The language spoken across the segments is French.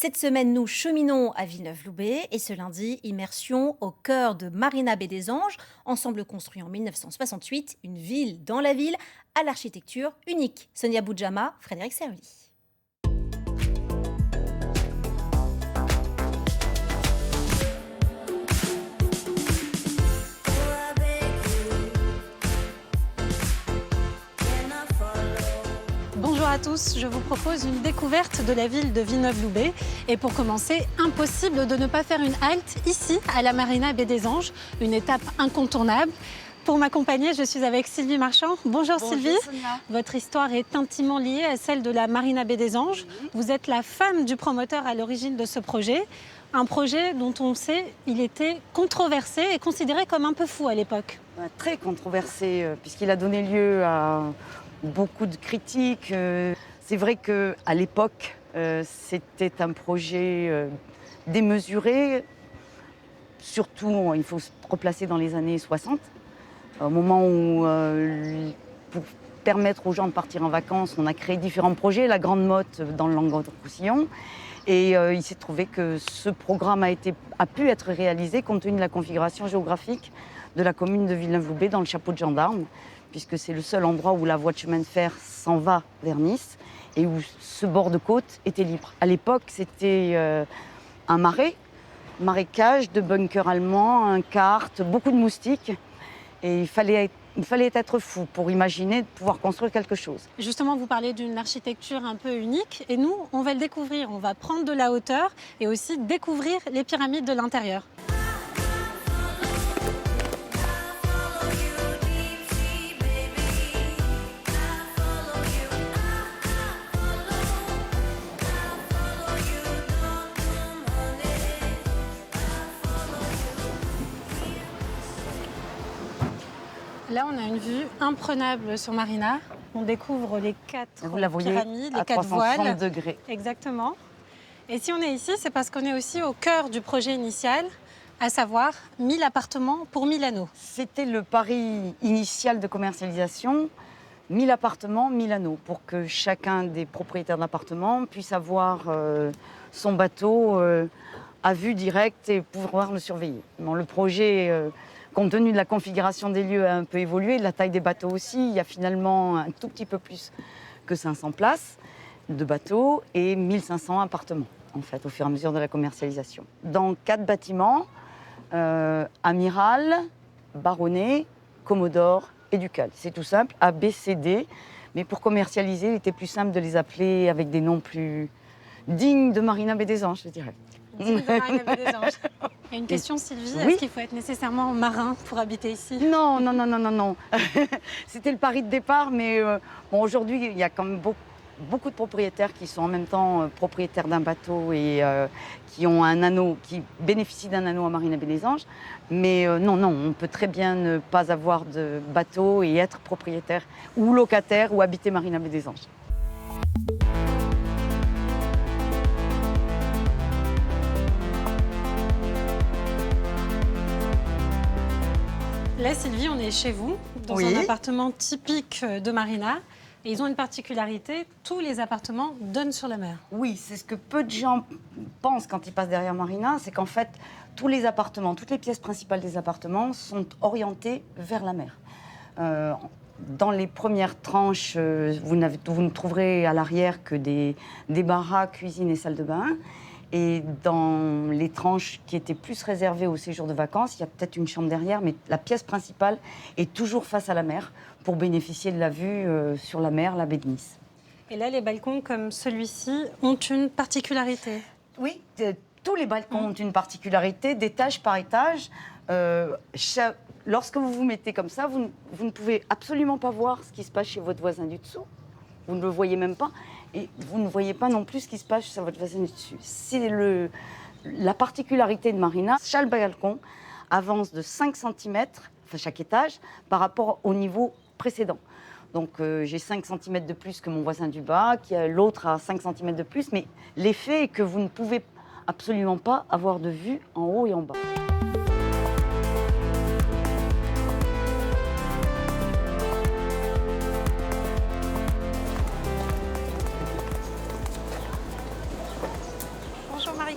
Cette semaine, nous cheminons à Villeneuve-Loubet et ce lundi, immersion au cœur de Marina Baie des Anges, ensemble construit en 1968, une ville dans la ville à l'architecture unique. Sonia Boudjama, Frédéric Servli. Bonjour à tous, je vous propose une découverte de la ville de Villeneuve-Loubet. Et pour commencer, impossible de ne pas faire une halte ici, à la Marina Baie des Anges, une étape incontournable. Pour m'accompagner, je suis avec Sylvie Marchand. Bonjour Sylvie. Sonia. Votre histoire est intimement liée à celle de la Marina Baie des Anges. Oui. Vous êtes la femme du promoteur à l'origine de ce projet. Un projet dont on sait il était controversé et considéré comme un peu fou à l'époque. Très controversé, puisqu'il a donné lieu à beaucoup de critiques. C'est vrai qu'à l'époque, c'était un projet démesuré. Surtout, il faut se replacer dans les années 60, au moment où, pour permettre aux gens de partir en vacances, on a créé différents projets, la Grande Motte dans le Languedoc-Roussillon. Et il s'est trouvé que ce programme a pu être réalisé compte tenu de la configuration géographique de la commune de Villeneuve-Loubet dans le chapeau de gendarme, puisque c'est le seul endroit où la voie de chemin de fer s'en va vers Nice et où ce bord de côte était libre. À l'époque, c'était un marécage de bunkers allemands, un kart, beaucoup de moustiques. Et il fallait être fou pour imaginer de pouvoir construire quelque chose. Justement, vous parlez d'une architecture un peu unique et nous, on va le découvrir. On va prendre de la hauteur et aussi découvrir les pyramides de l'intérieur. Là, on a une vue imprenable sur Marina. On découvre les quatre Vous la voyez pyramides, les à quatre 360 voiles. degrés. Exactement. Et si on est ici, c'est parce qu'on est aussi au cœur du projet initial, à savoir 1000 appartements pour 1000 anneaux. C'était le pari initial de commercialisation, 1000 appartements, 1000 anneaux, pour que chacun des propriétaires d'appartements puisse avoir son bateau à vue directe et pouvoir le surveiller. Bon, le projet, compte tenu de la configuration des lieux, a un peu évolué, de la taille des bateaux aussi. Il y a finalement un tout petit peu plus que 500 places de bateaux et 1500 appartements, en fait, au fur et à mesure de la commercialisation. Dans 4 bâtiments, Amiral, Baronnet, Commodore et Ducal. C'est tout simple, A, B, C, D. Mais pour commercialiser, il était plus simple de les appeler avec des noms plus dignes de Marina Baie des Anges, je dirais. Digne de Marina Baie des Anges. Et une question, Sylvie, Oui. est-ce qu'il faut être nécessairement marin pour habiter ici? Non, non, non, non, non, non. C'était le pari de départ, mais bon, aujourd'hui, il y a quand même beaucoup de propriétaires qui sont en même temps propriétaires d'un bateau et qui ont un anneau, qui bénéficient d'un anneau à Marina Baie des Anges. Mais non, non, on peut très bien ne pas avoir de bateau et être propriétaire ou locataire ou habiter Marina Baie des Anges. Là, Sylvie, on est chez vous, dans Oui. un appartement typique de Marina. Et ils ont une particularité, tous les appartements donnent sur la mer. Oui, c'est ce que peu de gens pensent quand ils passent derrière Marina, c'est qu'en fait, tous les appartements, toutes les pièces principales des appartements sont orientées vers la mer. Dans les premières tranches, vous ne trouverez à l'arrière que des baraques, cuisines et salles de bain. Et dans les tranches qui étaient plus réservées au séjour de vacances, il y a peut-être une chambre derrière, mais la pièce principale est toujours face à la mer pour bénéficier de la vue sur la mer, la baie de Nice. Et là, les balcons comme celui-ci ont une particularité. Oui, tous les balcons ont une particularité, d'étage par étage. Lorsque vous vous mettez comme ça, vous ne pouvez absolument pas voir ce qui se passe chez votre voisin du dessous. Vous ne le voyez même pas. Et vous ne voyez pas non plus ce qui se passe sur votre voisin du dessus. C'est la particularité de Marina. Chaque balcon avance de 5 cm, enfin chaque étage, par rapport au niveau précédent. Donc j'ai 5 cm de plus que mon voisin du bas, l'autre a 5 cm de plus, mais l'effet est que vous ne pouvez absolument pas avoir de vue en haut et en bas.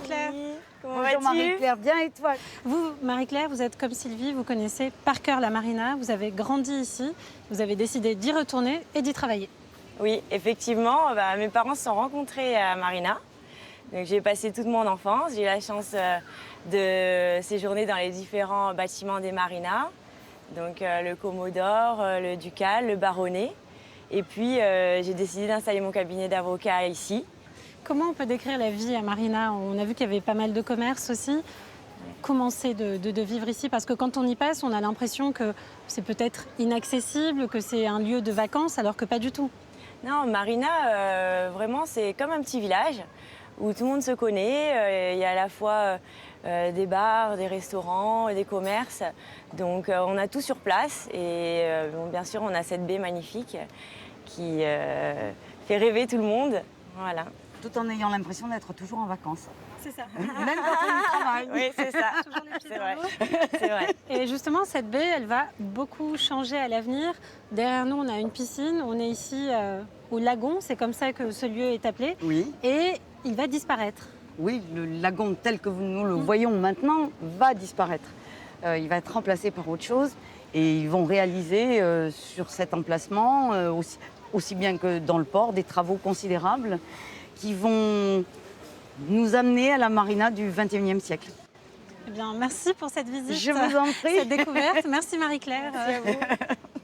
Marie-Claire. Comment Bonjour vas-tu? Marie-Claire, bien et toi? Vous, Marie-Claire, vous êtes comme Sylvie, vous connaissez par cœur la marina, vous avez grandi ici, vous avez décidé d'y retourner et d'y travailler. Oui, effectivement, mes parents se sont rencontrés à Marina. Donc, j'ai passé toute mon enfance. J'ai eu la chance de séjourner dans les différents bâtiments des marinas. Donc le Commodore, le Ducal, le Baronnet. Et puis j'ai décidé d'installer mon cabinet d'avocat ici. Comment on peut décrire la vie à Marina? On a vu qu'il y avait pas mal de commerces aussi. Comment c'est de vivre ici? Parce que quand on y passe, on a l'impression que c'est peut-être inaccessible, que c'est un lieu de vacances, alors que pas du tout. Non, Marina, vraiment, c'est comme un petit village où tout le monde se connaît. Il y a à la fois des bars, des restaurants, des commerces. Donc on a tout sur place. Et bon, bien sûr, on a cette baie magnifique qui fait rêver tout le monde. Voilà. Tout en ayant l'impression d'être toujours en vacances. C'est ça. Même quand on y travaille. Oui, c'est ça. Toujours les pieds C'est dans vrai. l'eau. C'est vrai. Et justement, cette baie, elle va beaucoup changer à l'avenir. Derrière nous, on a une piscine. On est ici au lagon. C'est comme ça que ce lieu est appelé. Oui, Et il va disparaître. oui, le lagon tel que nous le voyons maintenant va disparaître. Il va être remplacé par autre chose et ils vont réaliser sur cet emplacement, aussi bien que dans le port, des travaux considérables qui vont nous amener à la marina du XXIe siècle. Eh bien, merci pour cette visite. Je vous en prie. Cette découverte. Merci Marie-Claire. Merci à vous.